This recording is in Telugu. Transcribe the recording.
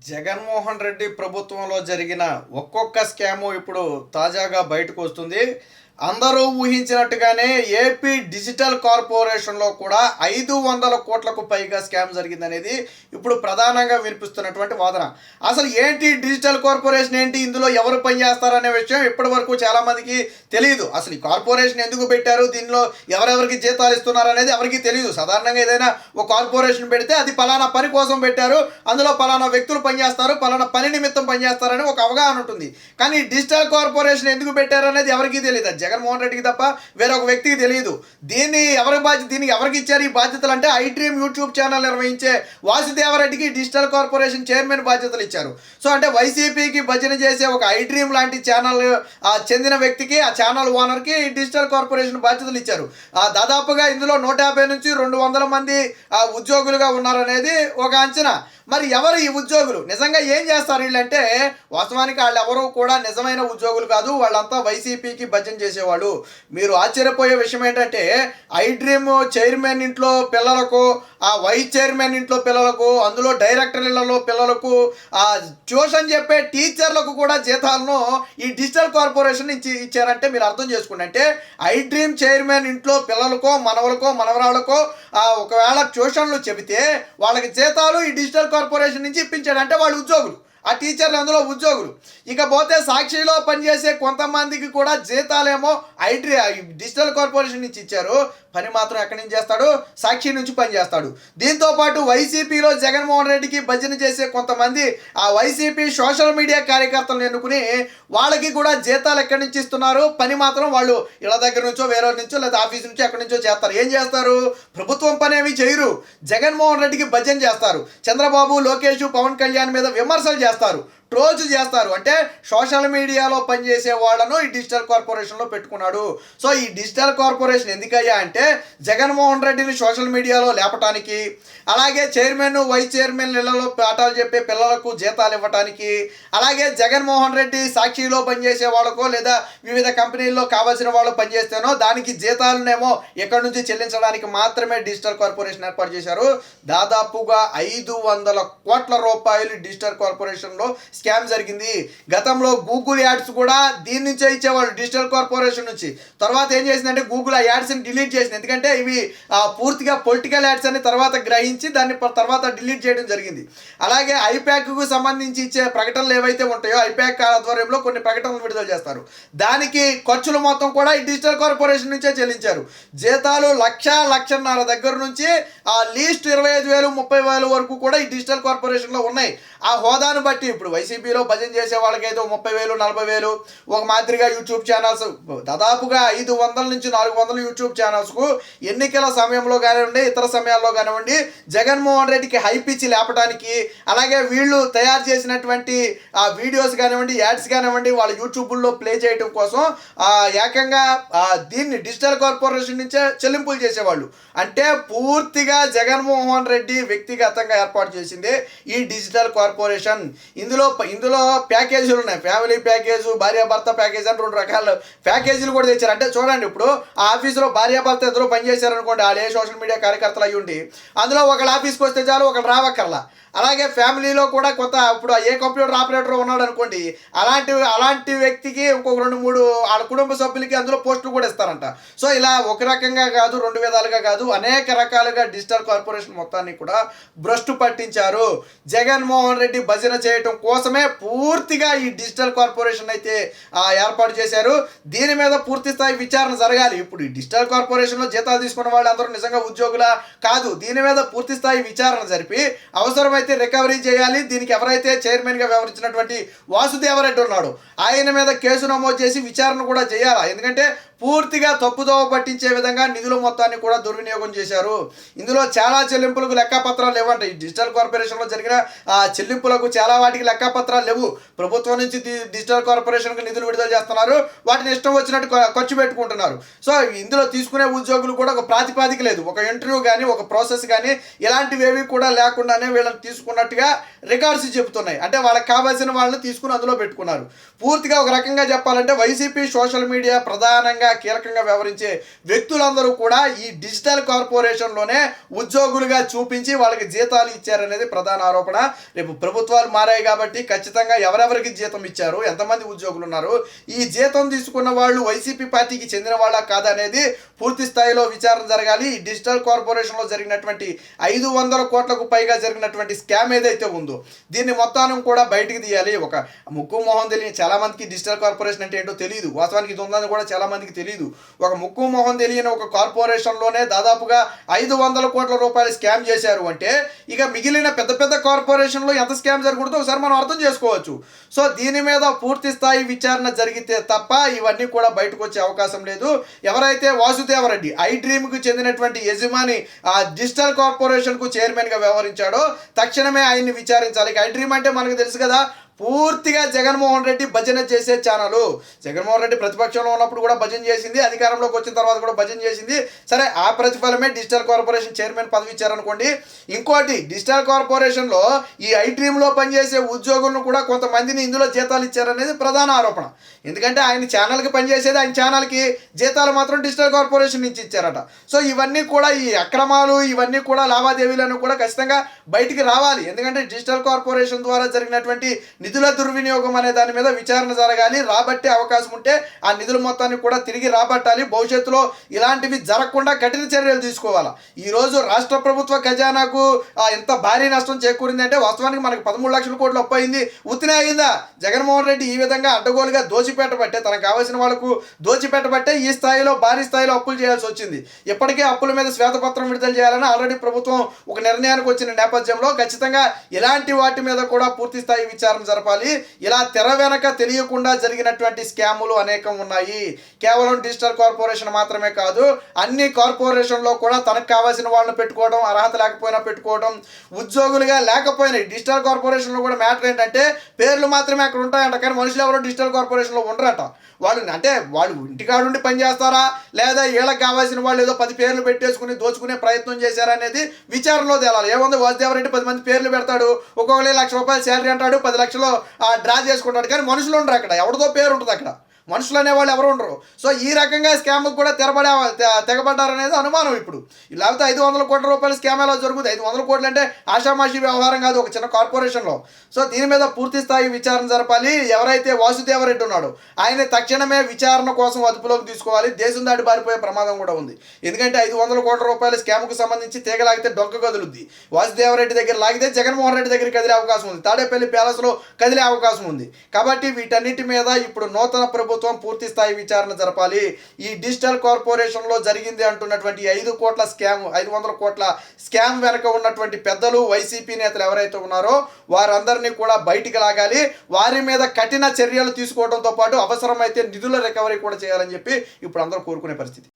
జగన్మోహన్ రెడ్డి ప్రభుత్వంలో జరిగిన ఒక్కొక్క స్కాము ఇప్పుడు తాజాగా బయటకు వస్తుంది. అందరూ ఊహించినట్టుగానే ఏపీ డిజిటల్ కార్పొరేషన్లో కూడా 500 కోట్లకు పైగా స్కామ్ జరిగిందనేది ఇప్పుడు ప్రధానంగా వినిపిస్తున్నటువంటి వాదన. అసలు ఏంటి డిజిటల్ కార్పొరేషన్, ఏంటి ఇందులో ఎవరు పనిచేస్తారనే విషయం ఇప్పటి వరకు చాలామందికి తెలియదు. అసలు ఈ కార్పొరేషన్ ఎందుకు పెట్టారు, దీనిలో ఎవరెవరికి జీతాలు ఇస్తున్నారు అనేది ఎవరికి తెలియదు. సాధారణంగా ఏదైనా ఒక కార్పొరేషన్ పెడితే అది పలానా పని కోసం పెట్టారు, అందులో పలానా వ్యక్తులు పనిచేస్తారు, పలానా పని నిమిత్తం పనిచేస్తారని ఒక అవగాహన ఉంటుంది. కానీ డిజిటల్ కార్పొరేషన్ ఎందుకు పెట్టారు అనేది ఎవరికి తెలియదు. జగన్మోహన్ రెడ్డికి తప్ప వేరొక వ్యక్తికి తెలియదు. దీనికి ఎవరికి ఇచ్చారు ఈ బాధ్యతలు అంటే iDream యూట్యూబ్ ఛానల్ నిర్వహించే వాసుదేవరెడ్డికి డిజిటల్ కార్పొరేషన్ చైర్మన్ బాధ్యతలు ఇచ్చారు. సో అంటే వైసీపీకి భజన చేసే ఒక iDream లాంటి ఛానల్ చెందిన వ్యక్తికి, ఆ ఛానల్ ఓనర్కి డిజిటల్ కార్పొరేషన్ బాధ్యతలు ఇచ్చారు. దాదాపుగా ఇందులో 150 నుంచి 200 మంది ఉద్యోగులుగా ఉన్నారనేది ఒక అంచనా. మరి ఎవరు ఈ ఉద్యోగులు, నిజంగా ఏం చేస్తారు వీళ్ళంటే, వాస్తవానికి వాళ్ళు ఎవరు కూడా నిజమైన ఉద్యోగులు కాదు, వాళ్ళంతా వైసీపీకి భజన చేసేవాళ్ళు. మీరు ఆశ్చర్యపోయే విషయం ఏంటంటే, iDream చైర్మన్ ఇంట్లో పిల్లలకు, ఆ వైస్ చైర్మన్ ఇంట్లో పిల్లలకు, అందులో డైరెక్టర్ ఇళ్లలో పిల్లలకు, ఆ ట్యూషన్ చెప్పే టీచర్లకు కూడా జీతాలను ఈ డిజిటల్ కార్పొరేషన్ నుంచి ఇచ్చారంటే మీరు అర్థం చేసుకోండి. అంటే iDream చైర్మన్ ఇంట్లో పిల్లలకో, మనవలకో, మనవరాళ్ళకో ఒకవేళ ట్యూషన్లు చెబితే వాళ్ళకి జీతాలు ఈ డిజిటల్ కార్పొరేషన్ నుంచి ఇప్పించాడు. అంటే వాళ్ళు ఉద్యోగులు, ఆ టీచర్లు అందులో ఉద్యోగులు. ఇకపోతే సాక్షిలో పనిచేసే కొంతమందికి కూడా జీతాలేమో డిజిటల్ కార్పొరేషన్ నుంచి ఇచ్చారు, పని మాత్రం ఎక్కడి నుంచి చేస్తాడు, సాక్షి నుంచి పని చేస్తాడు. దీంతోపాటు వైసీపీలో జగన్మోహన్ రెడ్డికి భజన చేసే కొంతమంది ఆ వైసీపీ సోషల్ మీడియా కార్యకర్తలను ఎన్నుకుని వాళ్ళకి కూడా జీతాలు ఎక్కడి నుంచి ఇస్తున్నారు, పని మాత్రం వాళ్ళు ఇళ్ళ దగ్గర నుంచో, వేరే నుంచో, లేదా ఆఫీస్ నుంచో ఎక్కడి నుంచో చేస్తారు. ఏం చేస్తారు, ప్రభుత్వం పని ఏమి చేయరు, జగన్మోహన్ రెడ్డికి భజన చేస్తారు. చంద్రబాబు, లోకేష్, పవన్ కళ్యాణ్ మీద విమర్శలు చేస్తారు, ట్రోల్స్ చేస్తారు. అంటే సోషల్ మీడియాలో పనిచేసే వాళ్ళను ఈ డిజిటల్ కార్పొరేషన్లో పెట్టుకున్నాడు. సో ఈ డిజిటల్ కార్పొరేషన్ ఎందుకయ్యా అంటే, జగన్మోహన్ రెడ్డిని సోషల్ మీడియాలో లేపటానికి, అలాగే చైర్మన్, వైస్ చైర్మన్ ఇళ్లలో పాఠాలు చెప్పే పిల్లలకు జీతాలు ఇవ్వటానికి, అలాగే జగన్మోహన్ రెడ్డి సాక్షిలో పనిచేసే వాళ్ళకో లేదా వివిధ కంపెనీల్లో కావాల్సిన వాళ్ళు పనిచేస్తేనో దానికి జీతాలనేమో ఎక్కడి నుంచి చెల్లించడానికి మాత్రమే డిజిటల్ కార్పొరేషన్ ఏర్పాటు చేశారు. దాదాపుగా 500 కోట్ల రూపాయలు డిజిటల్ కార్పొరేషన్లో స్కామ్ జరిగింది. గతంలో గూగుల్ యాడ్స్ కూడా దీని నుంచే ఇచ్చేవాళ్ళు, డిజిటల్ కార్పొరేషన్ నుంచి. తర్వాత ఏం చేసిందంటే గూగుల్ ఆ యాడ్స్ని డిలీట్ చేసింది, ఎందుకంటే ఇవి పూర్తిగా పొలిటికల్ యాడ్స్ అని తర్వాత గ్రహించి దాన్ని తర్వాత డిలీట్ చేయడం జరిగింది. అలాగే ఐప్యాక్కు సంబంధించి ఇచ్చే ప్రకటనలు ఏవైతే ఉంటాయో, ఐప్యాక్ ఆధ్వర్యంలో కొన్ని ప్రకటనలు విడుదల చేస్తారు, దానికి ఖర్చులు మొత్తం కూడా ఈ డిజిటల్ కార్పొరేషన్ నుంచే చెల్లించారు. జీతాలు 1,00,00,000 దగ్గర నుంచి లీస్ట్ 25,000, 30,000 వరకు కూడా ఈ డిజిటల్ కార్పొరేషన్లో ఉన్నాయి. ఆ హోదాను బట్టి ఇప్పుడు వైసీపీలో భజన చేసే వాళ్ళకైతే 30,000, 40,000, ఒక మాదిరిగా యూట్యూబ్ ఛానల్స్ దాదాపుగా 500 నుంచి 400 యూట్యూబ్ ఛానల్స్కు ఎన్నికల సమయంలో కానివ్వండి, ఇతర సమయాల్లో కానివ్వండి, జగన్మోహన్ రెడ్డికి హైప్ ఇచ్చి లేపడానికి, అలాగే వీళ్ళు తయారు చేసినటువంటి వీడియోస్ కానివ్వండి, యాడ్స్ కానివ్వండి, వాళ్ళ యూట్యూబ్లో ప్లే చేయడం కోసం ఏకంగా దీన్ని డిజిటల్ కార్పొరేషన్ నుంచే చెల్లింపులు చేసేవాళ్ళు. అంటే పూర్తిగా జగన్మోహన్ రెడ్డి వ్యక్తిగతంగా ఏర్పాటు చేసింది ఈ డిజిటల్ కార్పొరేషన్. ఇందులో ప్యాకేజీలు ఉన్నాయి, ఫ్యామిలీ ప్యాకేజ్, భార్యాభర్త ప్యాకేజ్ అని 2 రకాల ప్యాకేజీలు కూడా తెచ్చారు. అంటే చూడండి, ఇప్పుడు ఆ ఆఫీసులో భార్యాభర్త ఇద్దరు పనిచేశారనుకోండి, వాళ్ళు ఏ సోషల్ మీడియా కార్యకర్తలు అయ్యి ఉండి అందులో ఒకళ్ళు ఆఫీస్కి వస్తే చాలు, ఒకళ్ళు రావక్కర్లా. అలాగే ఫ్యామిలీలో కూడా కొంత, ఇప్పుడు ఏ కంప్యూటర్ ఆపరేటర్ ఉన్నాడు అనుకోండి, అలాంటి వ్యక్తికి ఇంకొక 2-3 వాళ్ళ కుటుంబ సభ్యులకి అందులో పోస్టులు కూడా ఇస్తారంట. సో ఇలా ఒక రకంగా కాదు, 2 విధాలుగా కాదు, అనేక రకాలుగా డిజిటల్ కార్పొరేషన్ మొత్తాన్ని కూడా భ్రష్టు పట్టించారు. జగన్మోహన్ రెడ్డి భజన చేయటం కోసమే పూర్తిగా ఈ డిజిటల్ కార్పొరేషన్ అయితే ఏర్పాటు చేశారు. దీని మీద పూర్తి స్థాయి విచారణ జరగాలి. ఇప్పుడు ఈ డిజిటల్ కార్పొరేషన్లో జీతాలు తీసుకున్న వాళ్ళు అందరూ నిజంగా ఉద్యోగులా కాదు, దీని మీద పూర్తి స్థాయి విచారణ జరిపి అవసరమైతే రికవరీ చేయాలి. దీనికి ఎవరైతే చైర్మన్గా వ్యవహరించినటువంటి వాసుదేవరెడ్డి ఉన్నాడు, ఆయన మీద కేసు నమోదు చేసి విచారణ కూడా చేయాలి. ఎందుకంటే పూర్తిగా తప్పుదోవ పట్టించే విధంగా నిధుల మొత్తాన్ని కూడా దుర్వినియోగం చేశారు. ఇందులో చాలా చెల్లింపులకు లెక్కపత్రాలు లేవంట. ఈ డిజిటల్ కార్పొరేషన్లో జరిగిన చెల్లింపులకు చాలా వాటికి లెక్కపత్రాలు లేవు. ప్రభుత్వం నుంచి డిజిటల్ కార్పొరేషన్కి నిధులు విడుదల చేస్తున్నారు, వాటిని ఇష్టం వచ్చినట్టు ఖర్చు పెట్టుకుంటున్నారు. సో ఇందులో తీసుకునే ఉద్యోగులు కూడా ఒక ప్రాతిపాదిక లేదు, ఒక ఇంటర్వ్యూ కానీ, ఒక ప్రాసెస్ కానీ, ఇలాంటివి ఏవి కూడా లేకుండానే వీళ్ళని తీసుకున్నట్టుగా రికార్డ్స్ చెబుతున్నాయి. అంటే వాళ్ళకి కావాల్సిన వాళ్ళని తీసుకుని అందులో పెట్టుకున్నారు. పూర్తిగా ఒక రకంగా చెప్పాలంటే వైసీపీ సోషల్ మీడియా ప్రధానంగా కీలకంగా వ్యవహరించే వ్యక్తులందరూ కూడా ఈ డిజిటల్ కార్పొరేషన్లోనే ఉద్యోగులుగా చూపించి వాళ్ళకి జీతాలు ఇచ్చారనేది ప్రధాన ఆరోపణ. రేపు ప్రభుత్వాలు మారాయి కాబట్టి ఖచ్చితంగా ఎవరెవరికి జీతం ఇచ్చారు, ఎంతమంది ఉద్యోగులు ఉన్నారు, ఈ జీతం తీసుకున్న వాళ్ళు వైసీపీ పార్టీకి చెందిన వాళ్ళ కాదనేది పూర్తి స్థాయిలో విచారణ జరగాలి. ఈ డిజిటల్ కార్పొరేషన్లో జరిగినటువంటి 500 కోట్లకు పైగా జరిగినటువంటి స్కామ్ ఏదైతే ఉందో దీన్ని మొత్తాన్ని కూడా బయటికి తీయాలి. ఒక ముక్కు మొహం తెలియని చాలా మందికి డిజిటల్ కార్పొరేషన్ అంటే ఏంటో తెలియదు, వాస్తవానికి ఇది ఉందని కూడా చాలా మందికి తెలియదు. ఒక ముక్కు మొహం తెలియని ఒక కార్పొరేషన్లోనే దాదాపుగా 500 కోట్ల రూపాయలు స్కామ్ చేశారు అంటే ఇక మిగిలిన పెద్ద పెద్ద కార్పొరేషన్లో ఎంత స్కామ్ జరగకూడదో ఒకసారి మనం అర్థం చేసుకోవచ్చు. సో దీని మీద పూర్తి స్థాయి విచారణ జరిగితే తప్ప ఇవన్నీ కూడా బయటకు వచ్చే అవకాశం లేదు. ఎవరైతే వాసుదేవరెడ్డి ఐ డ్రీమ్కి చెందినటువంటి యజమాని ఆ డిజిటల్ కార్పొరేషన్కు చైర్మన్గా వ్యవహరించాడో తక్షణమే ఆయన్ని విచారించాలి. ఐ డ్రీమ్ అంటే మనకు తెలుసు కదా, పూర్తిగా జగన్మోహన్ రెడ్డి భజన చేసే ఛానల్. జగన్మోహన్ రెడ్డి ప్రతిపక్షంలో ఉన్నప్పుడు కూడా భజన చేసింది, అధికారంలోకి వచ్చిన తర్వాత కూడా భజన చేసింది. సరే, ఆ ప్రతిఫలమే డిజిటల్ కార్పొరేషన్ చైర్మన్ పదవి ఇచ్చారనుకోండి. ఇంకోటి, డిజిటల్ కార్పొరేషన్లో ఈ ఐ డ్రీమ్లో పనిచేసే ఉద్యోగులను కూడా కొంతమందిని ఇందులో జీతాలు ఇచ్చారనేది ప్రధాన ఆరోపణ. ఎందుకంటే ఆయన ఛానల్కి పనిచేసేది, ఆయన ఛానల్కి జీతాలు మాత్రం డిజిటల్ కార్పొరేషన్ నుంచి ఇచ్చారట. సో ఇవన్నీ కూడా, ఈ అక్రమాలు ఇవన్నీ కూడా, లావాదేవీలను కూడా ఖచ్చితంగా బయటికి రావాలి. ఎందుకంటే డిజిటల్ కార్పొరేషన్ ద్వారా జరిగినటువంటి నిధుల దుర్వినియోగం అనే దాని మీద విచారణ జరగాలి. రాబట్టే అవకాశం ఉంటే ఆ నిధుల మొత్తాన్ని కూడా తిరిగి రాబట్టాలి. భవిష్యత్తులో ఇలాంటివి జరగకుండా కఠిన చర్యలు తీసుకోవాలి. ఈరోజు రాష్ట్ర ప్రభుత్వ ఖజానాకు ఎంత భారీ నష్టం చేకూరిందంటే వాస్తవానికి మనకు 13 లక్షల కోట్లు అప్పు అయింది. ఉత్తినే అయిందా? జగన్మోహన్ రెడ్డి ఈ విధంగా అడ్డగోలుగా దోచిపెట్టబట్టే, తనకు కావాల్సిన వాళ్ళకు దోచిపెట్టబట్టే ఈ స్థాయిలో భారీ స్థాయిలో అప్పులు చేయాల్సి వచ్చింది. ఇప్పటికే అప్పుల మీద శ్వేతపత్రం విడుదల చేయాలని ఆల్రెడీ ప్రభుత్వం ఒక నిర్ణయానికి వచ్చిన నేపథ్యంలో ఖచ్చితంగా ఇలాంటి వాటి మీద కూడా పూర్తి స్థాయి విచారణ జరపాలి. ఇలా తెర వెనక తెలియకుండా జరిగినటువంటి స్కాములు అనేకం ఉన్నాయి. కేవలం డిజిటల్ కార్పొరేషన్ మాత్రమే కాదు, అన్ని కార్పొరేషన్లో కూడా తనకు కావాల్సిన వాళ్ళని పెట్టుకోవడం, అర్హత లేకపోయినా పెట్టుకోవడం, ఉద్యోగులుగా లేకపోయినా. డిజిటల్ కార్పొరేషన్లో కూడా మ్యాటర్ ఏంటంటే పేర్లు మాత్రమే అక్కడ ఉంటాయంట, కానీ మనుషులు ఎవరో డిజిటల్ కార్పొరేషన్లో ఉండరట. వాళ్ళు అంటే వాళ్ళు ఇంటికాడ నుండి పనిచేస్తారా, లేదా వీళ్ళకి కావాల్సిన వాళ్ళు ఏదో 10 పేర్లు పెట్టేసుకుని దోచుకునే ప్రయత్నం చేశారా అనేది విచారణలో తేలాలి. ఏముంది, వాసుదేవరెడ్డి 10 మంది పేర్లు పెడతాడు, ఒక్కొక్కరు ₹1,00,000 శాలరీ అంటాడు, 10 లక్షలు డ్రా చేసుకుంటాడు, కానీ మనుషులు ఉండరు అక్కడ, ఎవరిదో పేరు ఉంటుంది అక్కడ, మనుషులు అనేవాళ్ళు ఎవరు ఉండరు. సో ఈ రకంగా స్కామ్కి కూడా తెగబడ్డారనేది అనుమానం. ఇప్పుడు లేకపోతే 500 కోట్ల రూపాయల స్కామ్ ఎలా జరుగుతుంది? 500 కోట్లు అంటే ఆషామాషి వ్యవహారం కాదు ఒక చిన్న కార్పొరేషన్లో. సో దీని మీద పూర్తి స్థాయి విచారణ జరపాలి. ఎవరైతే వాసుదేవరెడ్డి ఉన్నాడో ఆయన తక్షణమే విచారణ కోసం అదుపులోకి తీసుకోవాలి. దేశం దాటి పారిపోయే ప్రమాదం కూడా ఉంది. ఎందుకంటే 500 కోట్ల రూపాయల స్కామ్కు సంబంధించి తీగలాగితే డొంక కదులుద్ది. వాసుదేవరెడ్డి దగ్గర లాగితే జగన్మోహన్ రెడ్డి దగ్గర కదిలే అవకాశం ఉంది, తాడేపల్లి ప్యాలెస్లో కదిలే అవకాశం ఉంది. కాబట్టి వీటన్నిటి మీద ఇప్పుడు నూతన ప్రభుత్వం పూర్తి స్థాయి విచారణ జరపాలి. ఈ డిజిటల్ కార్పొరేషన్లో జరిగింది అంటున్నటువంటి 500 కోట్ల స్కామ్ వెనక ఉన్నటువంటి పెద్దలు, వైసీపీ నేతలు ఎవరైతే ఉన్నారో వారందరినీ కూడా బయటికి లాగాలి. వారి మీద కఠిన చర్యలు తీసుకోవడంతో పాటు అవసరమైతే నిధుల రికవరీ కూడా చేయాలని చెప్పి ఇప్పుడు అందరూ కోరుకునే పరిస్థితి.